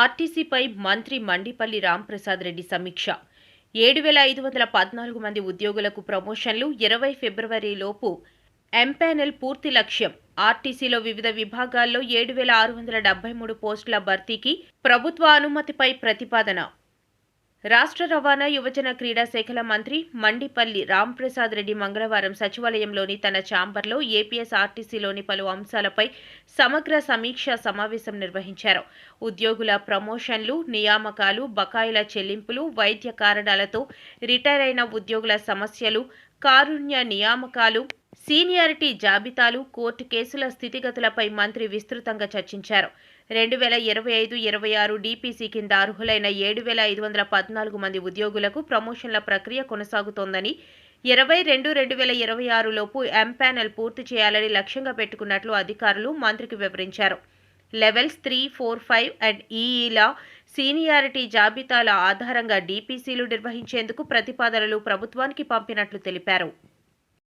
ఆర్టీసీపై మంత్రి మండిపల్లి రాంప్రసాద్ రెడ్డి సమీక్ష. 7,514 మంది ఉద్యోగులకు ప్రమోషన్లు 20 ఫిబ్రవరిలోపు ఎంపానెల్ పూర్తి లక్ష్యం. ఆర్టీసీలో వివిధ విభాగాల్లో 7,673 పోస్టుల భర్తీకి ప్రభుత్వ అనుమతిపై ప్రతిపాదన. రాష్ట్ర రవాణా, యువజన, క్రీడా శాఖల మంత్రి మండిపల్లి రాంప్రసాద్ రెడ్డి మంగళవారం సచివాలయంలోని తన ఛాంబర్లో ఏపీఎస్ఆర్టీసీలోని పలు అంశాలపై సమగ్ర సమీక్షా సమావేశం నిర్వహించారు. ఉద్యోగుల ప్రమోషన్లు, నియామకాలు, బకాయిల చెల్లింపులు, వైద్య కారణాలతో రిటైర్ అయిన ఉద్యోగుల సమస్యలు, కారుణ్య నియామకాలు, సీనియారిటీ జాబితాలు, కోర్టు కేసుల స్థితిగతులపై మంత్రి విస్తృతంగా చర్చించారు. 2025-26 డీపీసీ కింద అర్హులైన 7,514 మంది ఉద్యోగులకు ప్రమోషన్ల ప్రక్రియ కొనసాగుతోందని, 22/2026 లోపు ఎంపానెల్ పూర్తి చేయాలని లక్ష్యంగా పెట్టుకున్నట్లు అధికారులు మంత్రికి వివరించారు. లెవెల్స్ 3, 4, 5 అండ్ ఈఈల సీనియారిటీ జాబితాల ఆధారంగా డీపీసీలు నిర్వహించేందుకు ప్రతిపాదనలు ప్రభుత్వానికి పంపినట్లు తెలిపారు.